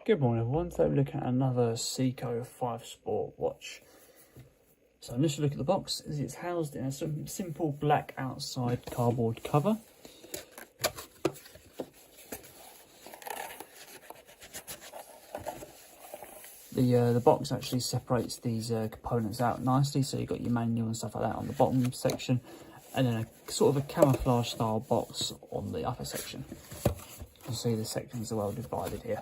Good morning everyone, today we're looking at another Seiko 5 Sport watch. So initially look at the box, it's housed in a simple black outside cardboard cover. The box actually separates these components out nicely, so you've got your manual and stuff like that on the bottom section, and then a sort of a camouflage style box on the upper section. You see the sections are well divided here.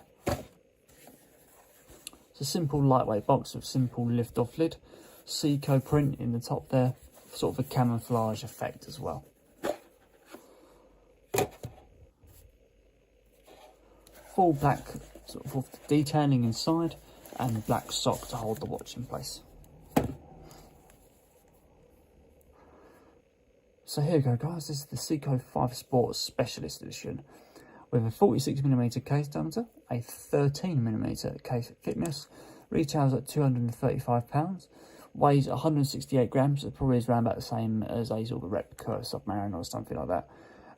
It's a simple lightweight box with simple lift off lid, Seiko print in the top there, sort of a camouflage effect as well. Full black sort of detailing inside and black sock to hold the watch in place. So here we go guys, this is the Seiko 5 Sport Specialist Edition with a 46mm case diameter, a 13mm case thickness, retails at £235, weighs 168 grams, it probably is around about the same as a sort of a replica Submariner or something like that,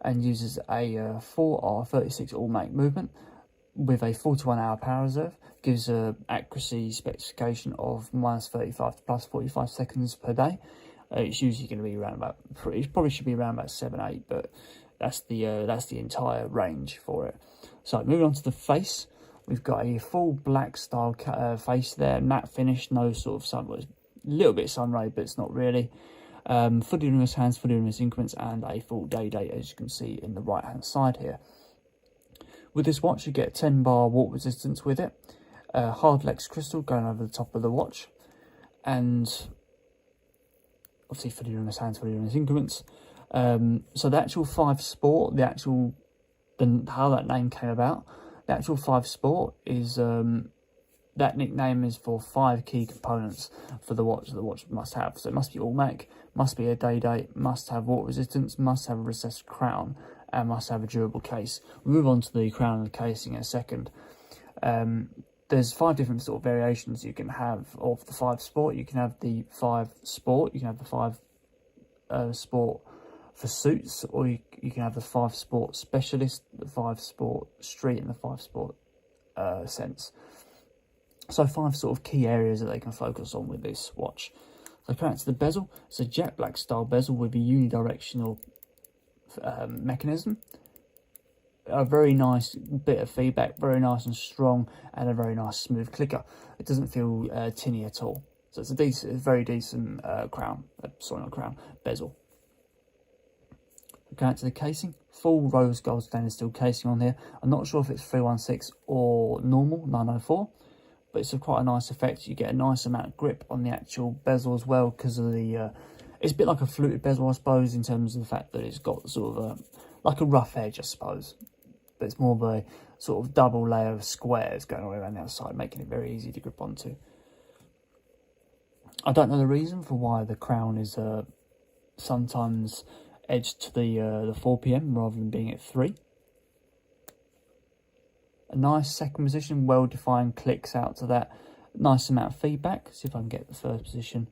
and uses a 4R36 all-make movement with a 41-hour power reserve, gives a accuracy specification of -35 to +45 seconds per day. It's usually going to be around about, it probably should be around about 7-8, but that's the entire range for it. So moving on to the face, we've got a full black style face there, matte finish, no sort of sun, well, a little bit sun ray, but it's not really. Fully luminous hands, fully luminous increments, and a full day date, as you can see in the right hand side here. With this watch, you get 10 bar water resistance with it, hard Lex crystal going over the top of the watch, and obviously fully luminous hands, fully luminous increments. So the actual 5 Sport, how that name came about, the actual 5 Sport is, that nickname is for 5 key components for the watch that the watch must have. So it must be all-make, must be a day date, must have water resistance, must have a recessed crown, and must have a durable case. We'll move on to the crown and the casing in a second. There's 5 different sort of variations you can have of the 5 Sport. You can have the 5 Sport, you can have the 5 Sport for suits, or you can have the 5 Sport Specialist, the 5 Sport Street, and the 5 Sport Sense. So 5 sort of key areas that they can focus on with this watch. So coming to the bezel, it's a jet black style bezel with a unidirectional mechanism. A very nice bit of feedback, very nice and strong, and a very nice smooth clicker. It doesn't feel tinny at all. So it's a very decent bezel. Going to the casing, full rose gold stainless steel casing on here. I'm not sure if it's 316 or normal 904, but it's quite a nice effect. You get a nice amount of grip on the actual bezel as well, because of the it's a bit like a fluted bezel, I suppose, in terms of the fact that it's got sort of like a rough edge, I suppose, but it's more of a sort of double layer of squares going all around the outside, making it very easy to grip onto. I don't know the reason for why the crown is sometimes edged to the 4 PM rather than being at 3. A nice second position, well defined clicks out to that. Nice amount of feedback. See if I can get the first position.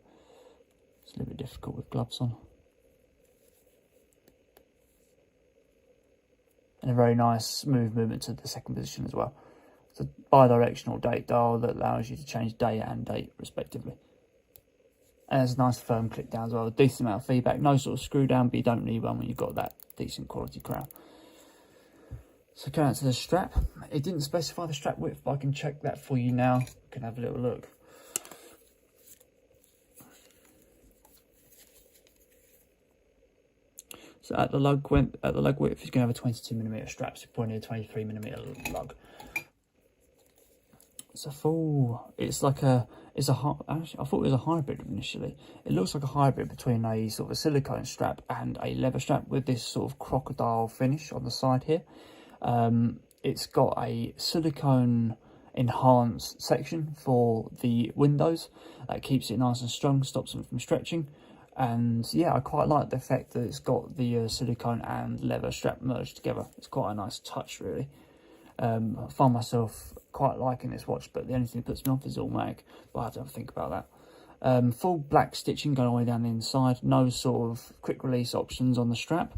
It's a little bit difficult with gloves on. And a very nice smooth movement to the second position as well. It's a bi-directional date dial that allows you to change day and date respectively. And there's a nice firm click down as well. A decent amount of feedback. No sort of screw down, but you don't need one when you've got that decent quality crown. So going out to the strap. It didn't specify the strap width, but I can check that for you now. You can have a little look. So at the lug width, you're going to have a 22mm strap, so probably a 23mm lug. Actually, I thought it was a hybrid initially. It looks like a hybrid between a sort of a silicone strap and a leather strap with this sort of crocodile finish on the side here. It's got a silicone enhanced section for the windows that keeps it nice and strong, stops them from stretching. And yeah, I quite like the fact that it's got the silicone and leather strap merged together. It's quite a nice touch, really. I find myself quite liking this watch, but the only thing that puts me off is all-mag, but I have to have a think about that. Full black stitching going all the way down the inside, no sort of quick release options on the strap.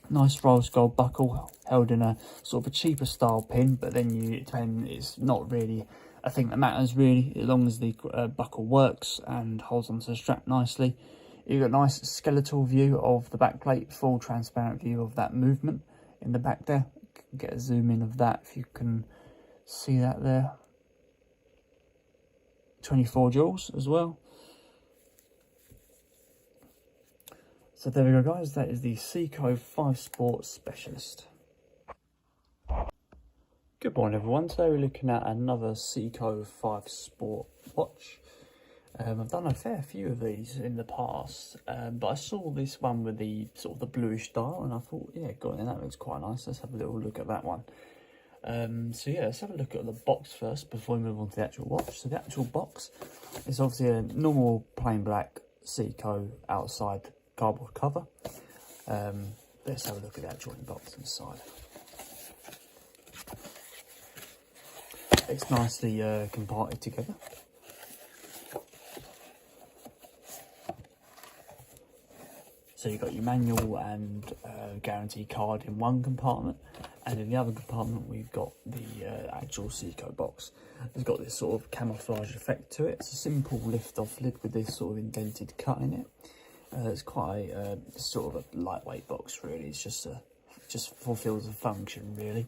Nice rose gold buckle held in a sort of a cheaper style pin, but then it's not really a thing that matters really, as long as the buckle works and holds onto the strap nicely. You've got a nice skeletal view of the back plate, full transparent view of that movement in the back there. Get a zoom in of that if you can see that there. 24 jewels as well. So there we go, guys, that is the Seiko 5 Sport Specialist. Good morning, everyone. Today we're looking at another Seiko 5 Sport watch. I've done a fair few of these in the past, but I saw this one with the sort of the bluish dial, and I thought, yeah, God, that looks quite nice. Let's have a little look at that one. So yeah, let's have a look at the box first before we move on to the actual watch. So the actual box is obviously a normal plain black Seiko outside cardboard cover. Let's have a look at the actual box inside. It's nicely comparted together. So you've got your manual and guarantee card in one compartment, and in the other compartment we've got the actual Seiko box. It's got this sort of camouflage effect to it. It's a simple lift-off lid with this sort of indented cut in it. It's quite a sort of a lightweight box, really. It's just fulfills a function, really.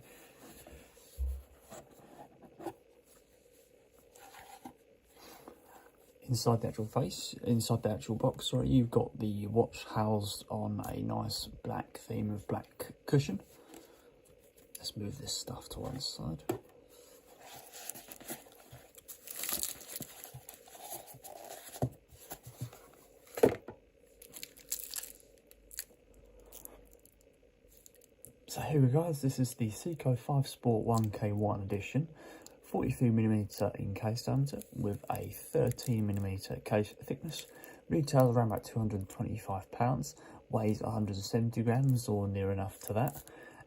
Inside the actual box, sorry, you've got the watch housed on a nice black theme of black cushion. Let's move this stuff to one side. So here we go, guys. This is the Seiko 5 Sport 1K1 edition. 43mm encased diameter with a 13mm case thickness. Retails around about £225, weighs 170 grams or near enough to that.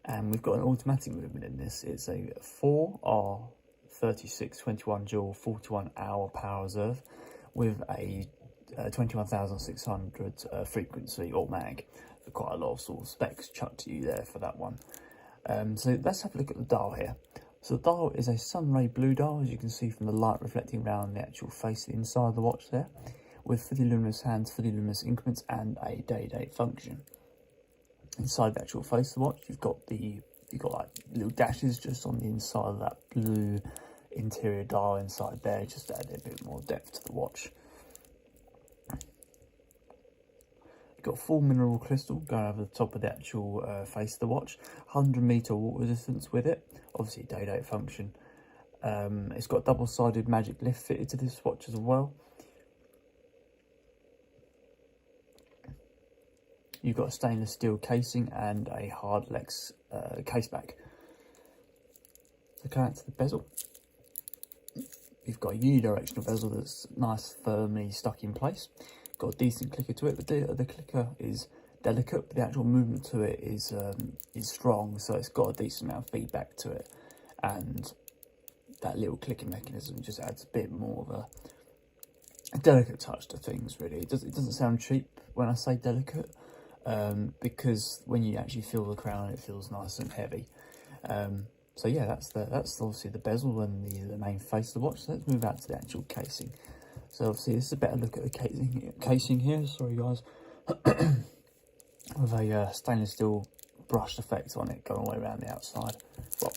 And we've got an automatic movement in this. It's a 4R3621 dual 41-hour power reserve with a 21,600 frequency automatic. So quite a lot of sort of specs chucked to you there for that one. So let's have a look at the dial here. So the dial is a sunray blue dial, as you can see from the light reflecting around the actual face inside of the watch there, with fully luminous hands, fully luminous increments, and a day-date function. Inside the actual face of the watch, you've got like little dashes just on the inside of that blue interior dial inside there, just to add a bit more depth to the watch. Got full mineral crystal going over the top of the actual face of the watch. 100-meter water resistance with it. Obviously day-date function. It's got double-sided magic lift fitted to this watch as well. You've got a stainless steel casing and a hard-lex case back. So coming out to the bezel. You've got a unidirectional bezel that's nice, firmly stuck in place. Got a decent clicker to it, but the clicker is delicate, but the actual movement to it is strong, so it's got a decent amount of feedback to it, and that little clicking mechanism just adds a bit more of a delicate touch to things, really. It doesn't sound cheap when I say delicate, because when you actually feel the crown, it feels nice and heavy. So yeah, that's obviously the bezel and the main face of the watch. So let's move out to the actual casing. So obviously this is a better look at the casing here, sorry guys, with a stainless steel brushed effect on it going all the way around the outside.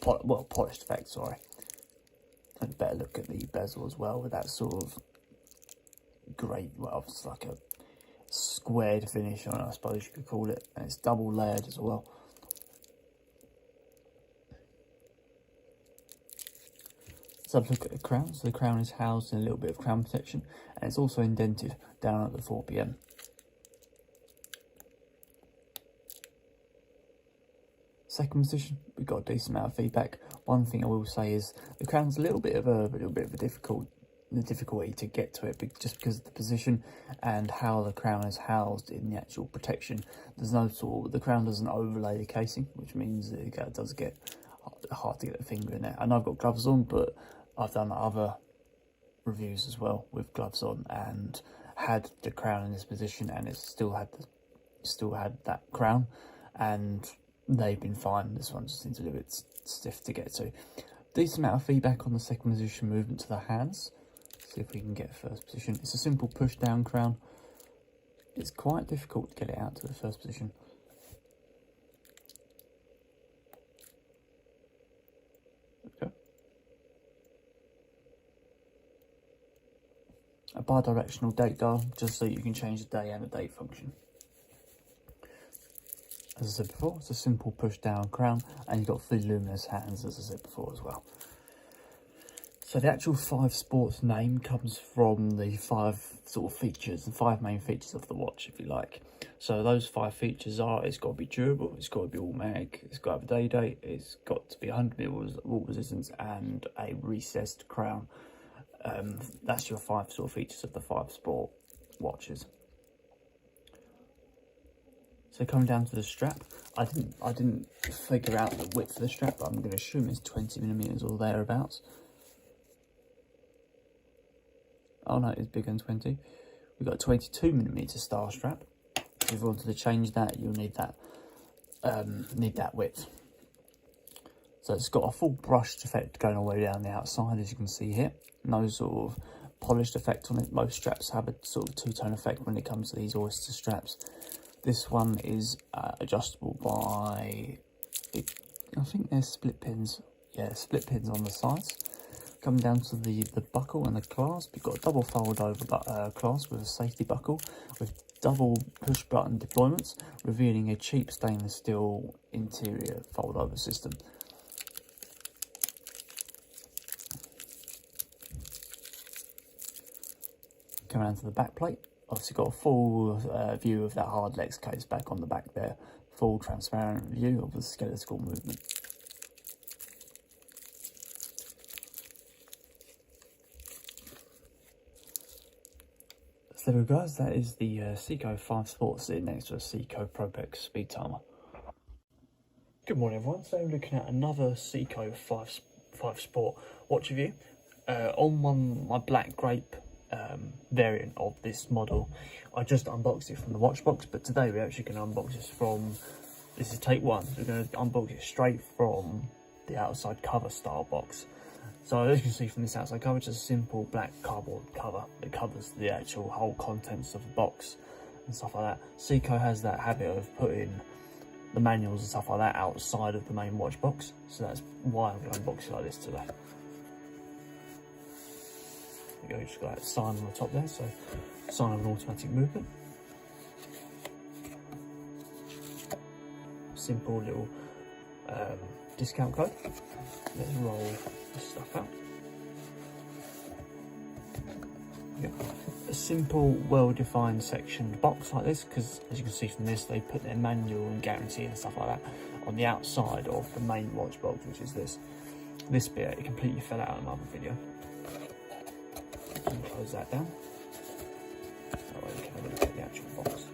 Well, polished effect, sorry. And a better look at the bezel as well, with that sort of grey, well, it's like a squared finish on it, I suppose you could call it, and it's double layered as well. So let's look at the crown. So the crown is housed in a little bit of crown protection, and it's also indented down at the 4pm. Second position, we've got a decent amount of feedback. One thing I will say is the crown's a little bit of a difficulty to get to it, just because of the position and how the crown is housed in the actual protection. There's no the crown doesn't overlay the casing, which means that it does get hard to get the finger in there. I know I've got gloves on, but I've done other reviews as well with gloves on and had the crown in this position, and it still had that crown, and they've been fine. This one just seems a little bit stiff to get to. Decent amount of feedback on the second position movement to the hands. See if we can get first position. It's a simple push down crown. It's quite difficult to get it out to the first position. Okay. A bi-directional date dial, just so you can change the day and the date function. As I said before, it's a simple push down crown, and you've got fully luminous hands, as I said before as well. So the actual 5 Sports name comes from the 5 sort of features, the 5 main features of the watch, if you like. So those 5 features are: it's got to be durable, it's got to be automatic, it's got to have a day date, it's got to be 100 mils water resistance, and a recessed crown. That's your 5 sort of features of the 5 Sport watches. So coming down to the strap, I didn't figure out the width of the strap, but I'm going to assume it's 20mm or thereabouts. Oh no, it's bigger than 20. We've got a 22mm star strap. If you wanted to change that, you'll need that width. So it's got a full brushed effect going all the way down the outside, as you can see here. No sort of polished effect on it. Most straps have a sort of two-tone effect when it comes to these oyster straps. This one is adjustable by, I think there's split pins. Yeah, split pins on the sides. Coming down to the buckle and the clasp, you've got a double fold over clasp with a safety buckle with double push button deployments, revealing a cheap stainless steel interior fold over system. Coming down to the back plate, obviously got a full view of that hard Lex case back on the back there, full transparent view of the skeletal movement. So there we go, guys, that is the Seiko 5 Sport sitting next to a Seiko Propex speed timer. Good morning everyone, so we're looking at another Seiko 5 Sport watch review. On my black grape variant of this model, I just unboxed it from the watch box, but today we're actually going to unbox this is take one. We're going to unbox it straight from the outside cover style box. So as you can see from this outside cover, it's just a simple black cardboard cover that covers the actual whole contents of the box and stuff like that. Seiko has that habit of putting the manuals and stuff like that outside of the main watch box, so that's why I'm going to unbox it like this today. There you go, you just got that sign on the top there, so sign of an automatic movement. Simple little discount code. Let's roll this stuff out. Yeah. A simple, well-defined sectioned box like this, because as you can see from this, they put their manual and guarantee and stuff like that on the outside of the main watch box, which is this. This bit, it completely fell out in another video. And close that down. That way you can have a look at the actual box.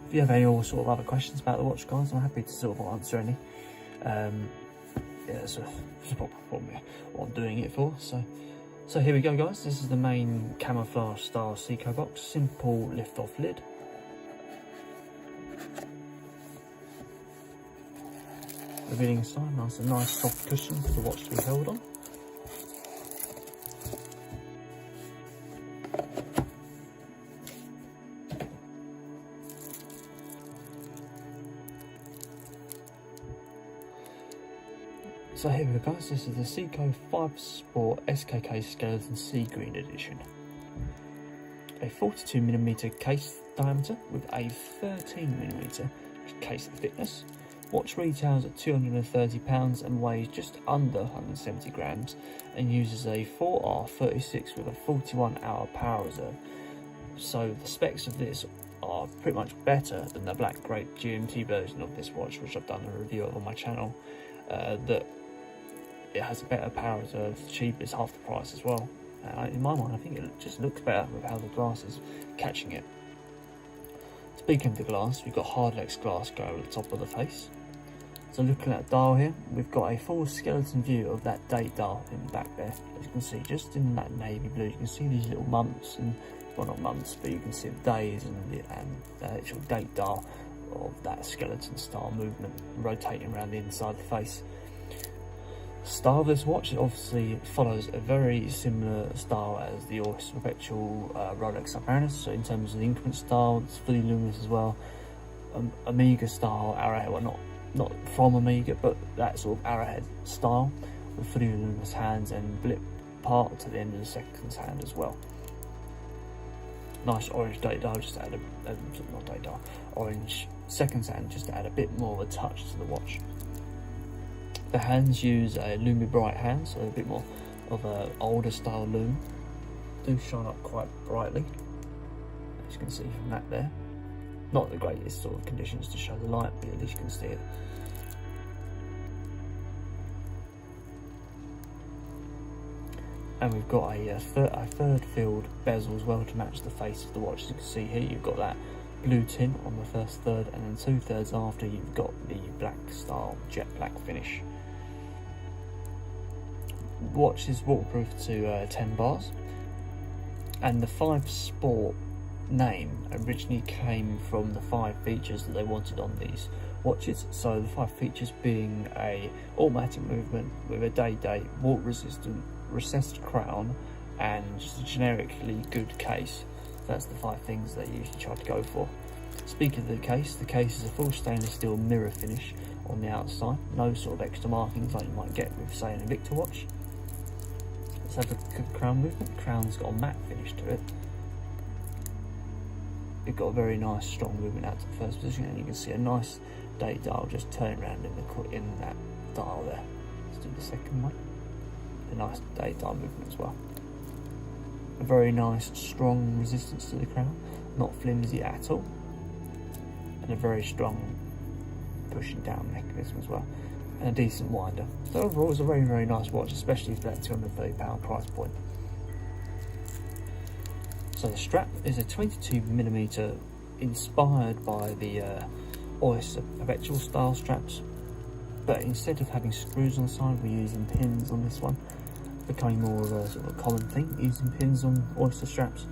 If you have any sort of other questions about the watch, guys, I'm happy to sort of answer any. Yeah, that's what I'm doing it for. So here we go, guys. This is the main camouflage style Seiko box. Simple lift-off lid. Revealing inside, a nice soft cushion for the watch to be held on. So here we go, guys, this is the Seiko 5 Sport SKK Skeleton Sea Green Edition. A 42mm case diameter with a 13mm case thickness. Watch retails at £230 and weighs just under 170 grams and uses a 4R36 with a 41-hour power reserve. So the specs of this are pretty much better than the black grape GMT version of this watch, which I've done a review of on my channel. That it has a better power reserve, it's cheap, it's half the price as well. In my mind, I think it just looks better with how the glass is catching it. Speaking of the glass, we've got hard Lex glass going over the top of the face. So looking at the dial here, we've got a full skeleton view of that date dial in the back there. As you can see, just in that navy blue, you can see these little bumps and well, not months, but you can see the days and the actual date dial of that skeleton style movement rotating around the inside of the face. Style of this watch, it obviously follows a very similar style as the Oyster Perpetual Rolex Submariners. So in terms of the increment style, it's fully luminous as well. Omega style arrowhead, well, not from Omega, but that sort of arrowhead style with fully luminous hands and blip part to the end of the second hand as well. Nice orange date dial, just to add not date dial, orange second hand, just to add a bit more of a touch to the watch. The hands use a Lumi Bright hand, so a bit more of a older style lume. Do shine up quite brightly, as you can see from that there. Not the greatest sort of conditions to show the light, but at least you can see it. And we've got a third field bezel as well to match the face of the watch. As you can see here, you've got that blue tint on the first third, and then 2/3 after you've got the black style jet black finish. Watch is waterproof to 10 bars, and the 5 Sport name originally came from the 5 features that they wanted on these watches. So the 5 features being a automatic movement with a day-date, water resistant, recessed crown, and just a generically good case. That's the 5 things they usually try to go for. Speaking of the case is a full stainless steel mirror finish on the outside. No sort of extra markings like you might get with, say, an Invicta watch. Let's have a good crown movement. The crown's got a matte finish to it. It's got a very nice strong movement out to the first position, and you can see a nice date dial just turning around in that dial there. Let's do the second one. A nice date dial movement as well. A very nice strong resistance to the crown, not flimsy at all, and a very strong pushing down mechanism as well, and a decent winder. So overall it's a very, very nice watch, especially for that £230 price point. So the strap is a 22mm, inspired by the Oyster Perpetual style straps, but instead of having screws on the side, we're using pins on this one. Becoming more of a sort of a common thing, using pins on Oyster straps.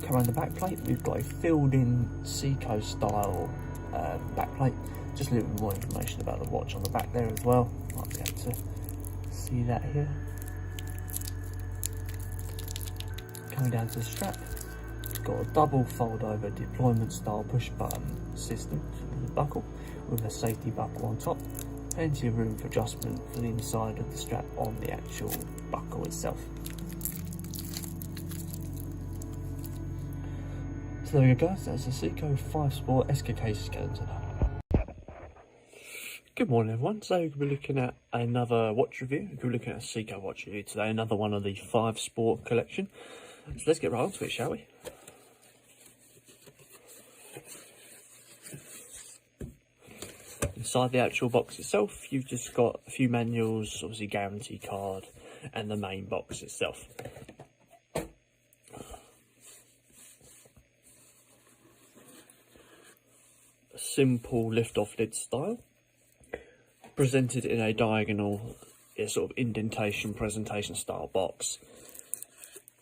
Come around the back plate, we've got a filled-in Seiko style back plate. Just a little bit more information about the watch on the back there as well. Might be able to see that here. Coming down to the strap, it's got a double fold-over deployment style push button system for the buckle with a safety buckle on top. Plenty of room for adjustment for the inside of the strap on the actual buckle itself. So there we go guys, that's a Seiko 5 Sport SKK skeleton. Good morning everyone, so we'll be looking at another watch review. We'll be looking at a Seiko watch review today, another one of the 5 Sport collection. So let's get right onto it, shall we? Inside the actual box itself, you've just got a few manuals, obviously guarantee card, and the main box itself. A simple lift-off lid style, presented in a diagonal, sort of indentation presentation style box.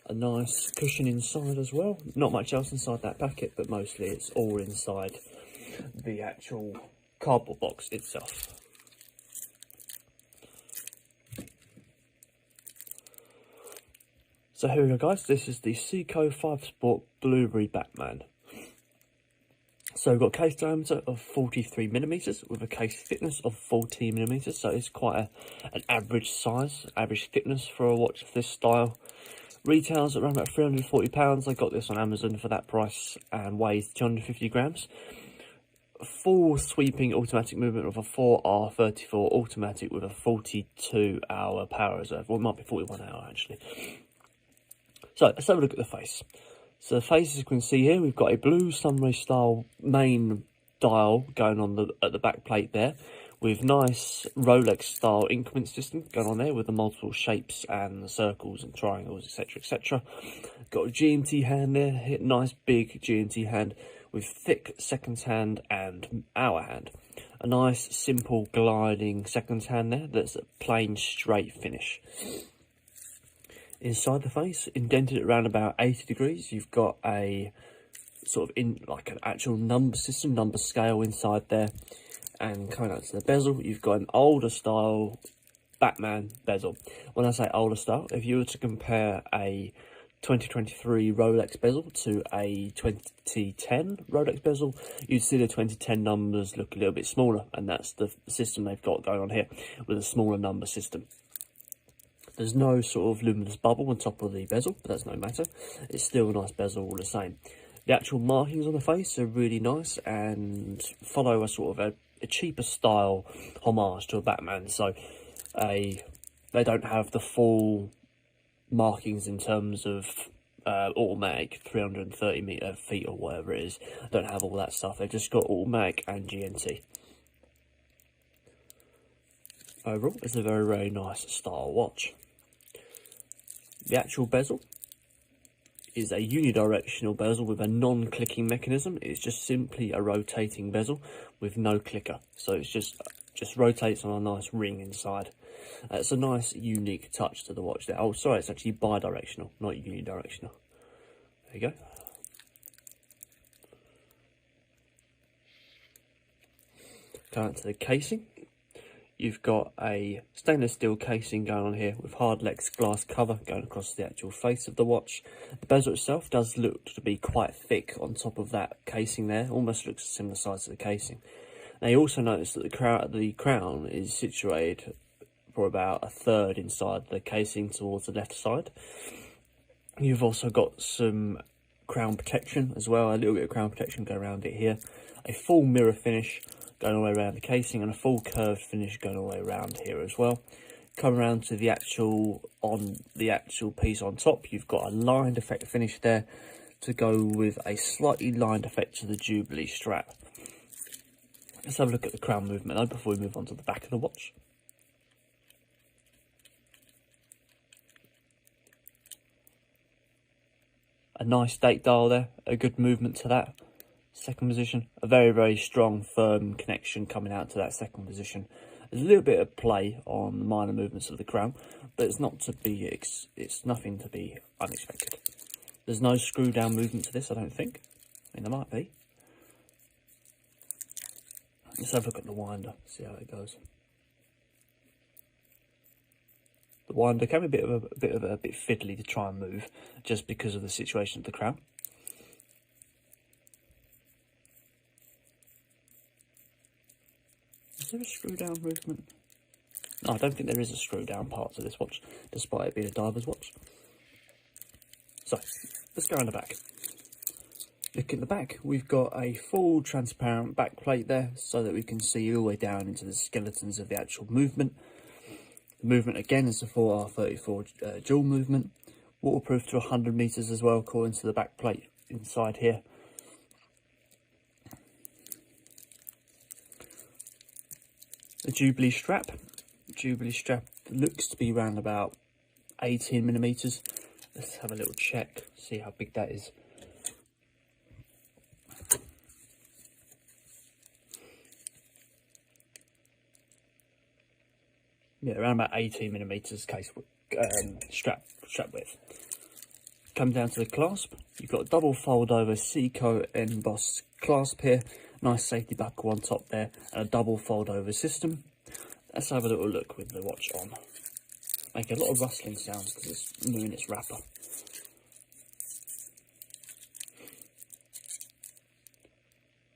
A nice cushion inside as well. Not much else inside that packet, but mostly it's all inside the actual cardboard box itself. So here we go guys, this is the Seiko 5 Sport Blueberry Batman. So we've got a case diameter of 43mm with a case thickness of 14mm, so it's quite an average size, average thickness for a watch of this style. Retails at around about £340. I got this on Amazon for that price and weighs 250 grams. Full sweeping automatic movement of a 4R34 automatic with a 42-hour power reserve, or it might be 41 hour actually. So let's have a look at the face. So the face, as you can see here, we've got a blue sunray style main dial going on at the back plate there, with nice Rolex style increment system going on there with the multiple shapes and the circles and triangles, etc, etc. Got a GMT hand there, nice big GMT hand with thick seconds hand and hour hand. A nice simple gliding seconds hand there that's a plain straight finish. Inside the face, indented around about 80 degrees, you've got a sort of like an actual number system, number scale inside there. And coming out to the bezel, you've got an older style Batman bezel. When I say older style, if you were to compare a 2023 Rolex bezel to a 2010 Rolex bezel, you'd see the 2010 numbers look a little bit smaller, and that's the system they've got going on here, with a smaller number system. There's no sort of luminous bubble on top of the bezel, but that's no matter. It's still a nice bezel all the same. The actual markings on the face are really nice and follow a sort of a cheaper style homage to a Batman. So they don't have the full markings in terms of automatic 330 feet or whatever it is. Don't have all that stuff. They've just got automatic and GNT. Overall, it's a very, very nice style watch. The actual bezel is a unidirectional bezel with a non-clicking mechanism. It's just simply a rotating bezel with no clicker. So it's just rotates on a nice ring inside. It's a nice, unique touch to the watch there. Oh, sorry, it's actually bi-directional, not unidirectional. There you go. Going to the casing. You've got a stainless steel casing going on here with hard Lex glass cover going across the actual face of the watch. The bezel itself does look to be quite thick on top of that casing there, almost looks a similar size to the casing. Now you also notice that the crown is situated for about a third inside the casing towards the left side. You've also got some crown protection as well, a little bit of crown protection going around it here. A full mirror finish going all the way around the casing, and a full curved finish going all the way around here as well. Come around to the actual piece on top, you've got a lined effect finish there to go with a slightly lined effect to the Jubilee strap. Let's have a look at the crown movement though before we move on to the back of the watch. A nice date dial there, a good movement to that. Second position, a very, very strong, firm connection coming out to that second position. There's a little bit of play on the minor movements of the crown, but it's nothing to be unexpected. There's no screw down movement to this, I don't think. I mean, there might be. Let's have a look at the winder, see how it goes. The winder can be a bit fiddly to try and move, just because of the situation of the crown. Is there a screw down movement? No, I don't think there is a screw down part to this watch, despite it being a diver's watch. So, let's go around the back. Look at the back, we've got a full transparent back plate there, so that we can see all the way down into the skeletons of the actual movement. The movement again is the 4R34 dual movement. Waterproof to 100 meters as well, according to the back plate inside here. The Jubilee strap looks to be around about 18mm. Let's have a little check, see how big that is. Yeah, around about 18mm case strap width. Come down to the clasp. You've got a double fold over Seiko embossed clasp here. Nice safety buckle on top there, and a double fold over system. Let's have a little look with the watch on. Make a lot of rustling sounds because it's new in its wrapper.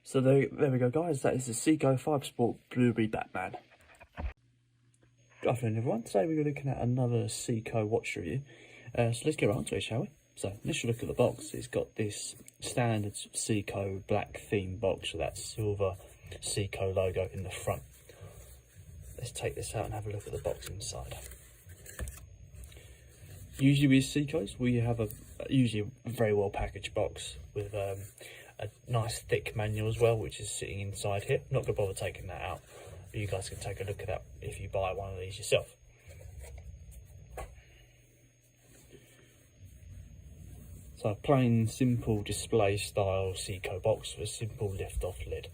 So there we go, guys. That is the Seiko 5 Sport Blueberry Batman. Good afternoon, everyone. Today we're looking at another Seiko watch review. So let's get on to it, shall we? So initial look at the box. It's got this standard Seiko black theme box with that silver Seiko logo in the front. Let's take this out and have a look at the box inside. Usually with Seikos, we have usually a very well packaged box with a nice thick manual as well, which is sitting inside here. I'm not going to bother taking that out, but you guys can take a look at that if you buy one of these yourself. So a plain, simple display style Seiko box with a simple lift off lid.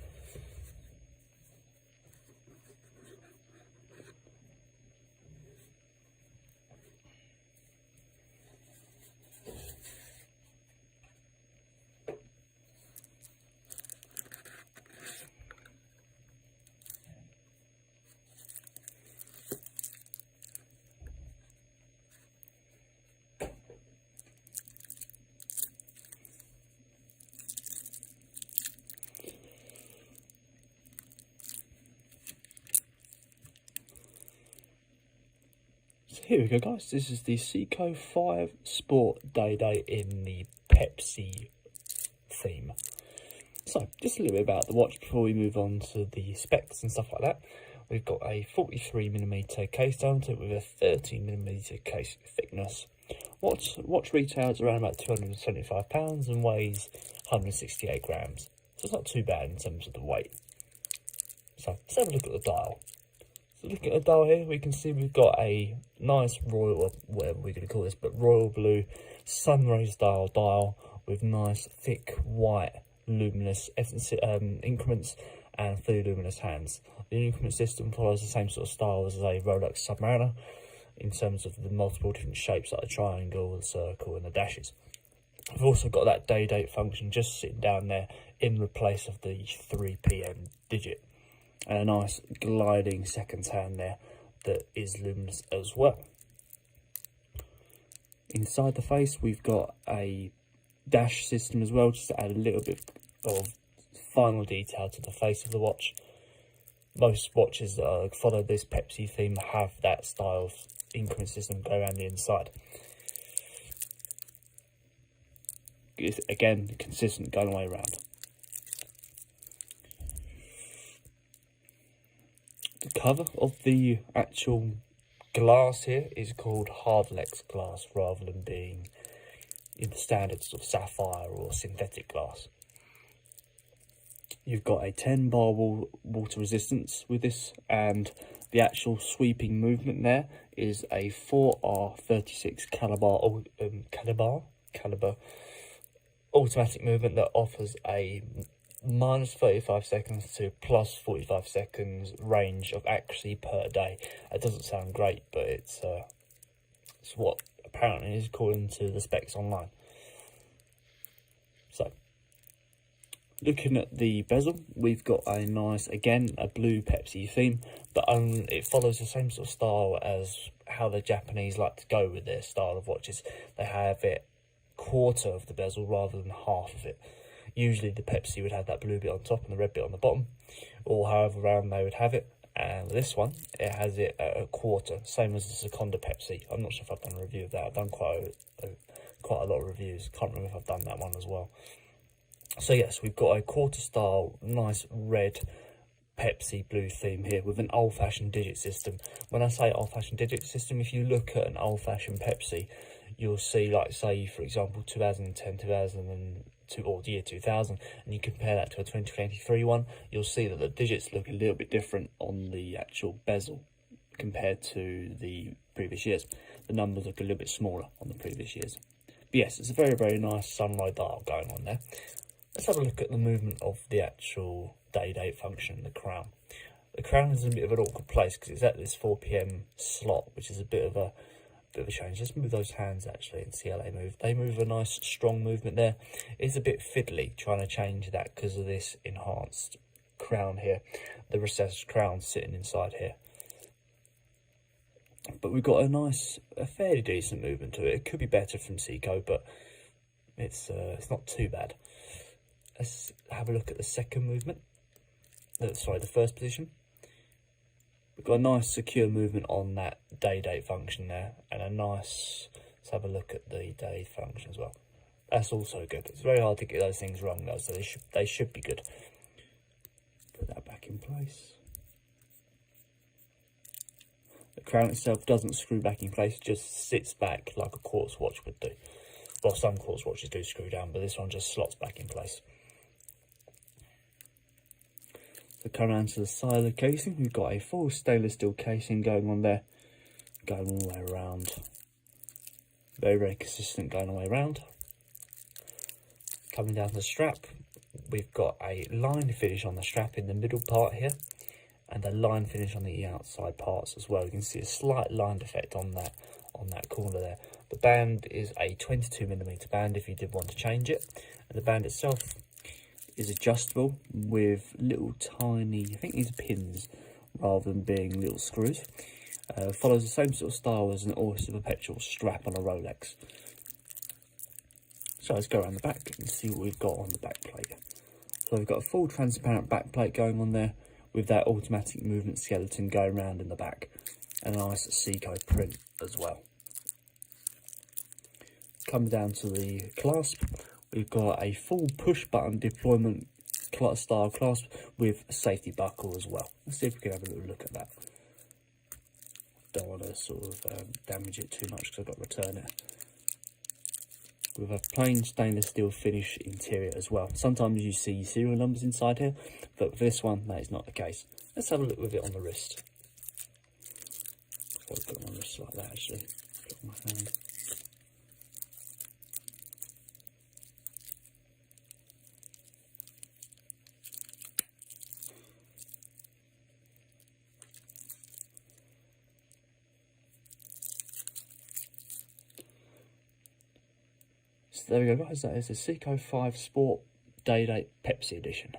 here we go, guys. This is the Seiko 5 Sport Day in the Pepsi theme. So, just a little bit about the watch before we move on to the specs and stuff like that. We've got a 43mm case diameter with a 13mm case thickness. Watch retails around about £275 and weighs 168 grams. So it's not too bad in terms of the weight. So let's have a look at the dial. So looking at the dial here, we can see we've got a nice royal, or whatever we're going to call this, but royal blue sunray style dial with nice thick white luminous increments and 3 luminous hands. The increment system follows the same sort of style as a Rolex Submariner in terms of the multiple different shapes like the triangle, the circle and the dashes. We've also got that day date function just sitting down there in the place of the 3 PM digit. And a nice gliding seconds hand there that is luminous as well. Inside the face we've got a dash system as well, just to add a little bit of final detail to the face of the watch. Most watches that follow this Pepsi theme have that style of increment system go around the inside. It's, again, consistent going all the way around. The cover of the actual glass here is called Hardlex glass rather than being in the standard sort of sapphire or synthetic glass. You've got a 10 bar water resistance with this, and the actual sweeping movement there is a 4R36 caliber automatic movement that offers a minus 35 seconds to plus 45 seconds range of accuracy per day. It doesn't sound great, but it's what apparently is according to the specs online. So, looking at the bezel, we've got a nice, again, a blue Pepsi theme, but it follows the same sort of style as how the Japanese like to go with their style of watches. They have it quarter of the bezel rather than half of it. Usually the Pepsi would have that blue bit on top and the red bit on the bottom, or however round they would have it. And this one, it has it at a quarter, same as the Sekonda Pepsi. I'm not sure if I've done a review of that. I've done quite a lot of reviews. Can't remember if I've done that one as well. So yes, we've got a quarter style, nice red Pepsi blue theme here with an old-fashioned digit system. When I say old-fashioned digit system, if you look at an old-fashioned Pepsi, you'll see, like, say, for example, 2010, 2002, or the year 2000, and you compare that to a 2023 one, you'll see that the digits look a little bit different on the actual bezel compared to the previous years. The numbers look a little bit smaller on the previous years. But yes, it's a very, very nice sunrise dial going on there. Let's have a look at the movement of the actual day-date function, the crown. The crown is in a bit of an awkward place because it's at this 4 PM slot, which is a bit of a change. Let's move those hands actually and see how they move. They move a nice strong movement there. It's a bit fiddly trying to change that because of this enhanced crown here, the recessed crown sitting inside here. But we've got a fairly decent movement to it. It could be better from Seiko, but it's not too bad. Let's have a look at the second movement. Sorry, the first position. We've got a nice secure movement on that day-date function there, and let's have a look at the day function as well. That's also good. It's very hard to get those things wrong though, so they should be good. Put that back in place. The crown itself doesn't screw back in place, it just sits back like a quartz watch would do. Well, some quartz watches do screw down, but this one just slots back in place. So come around to the side of the casing, we've got a full stainless steel casing going on there, going all the way around. Very, very consistent going all the way around. Coming down the strap, we've got a line finish on the strap in the middle part here, and a line finish on the outside parts as well. You can see a slight line effect on that corner there. The band is a 22mm band if you did want to change it, and the band itself is adjustable with little tiny, I think these are pins rather than being little screws. Follows the same sort of style as an Oyster Perpetual strap on a Rolex. So let's go around the back and see what we've got on the back plate. So we've got a full transparent back plate going on there with that automatic movement skeleton going around in the back. and a nice Seiko print as well. Coming down to the clasp, we've got a full push button deployment style clasp with a safety buckle as well. Let's see if we can have a little look at that. Don't want to sort of damage it too much because I've got to return it. With a plain stainless steel finish interior as well. Sometimes you see serial numbers inside here, but for this one, that is not the case. Let's have a look with it on the wrist. I'll put it on the wrist like that actually. Put it on my hand. So there we go guys, that is the Seiko 5 Sport Day Date Pepsi Edition.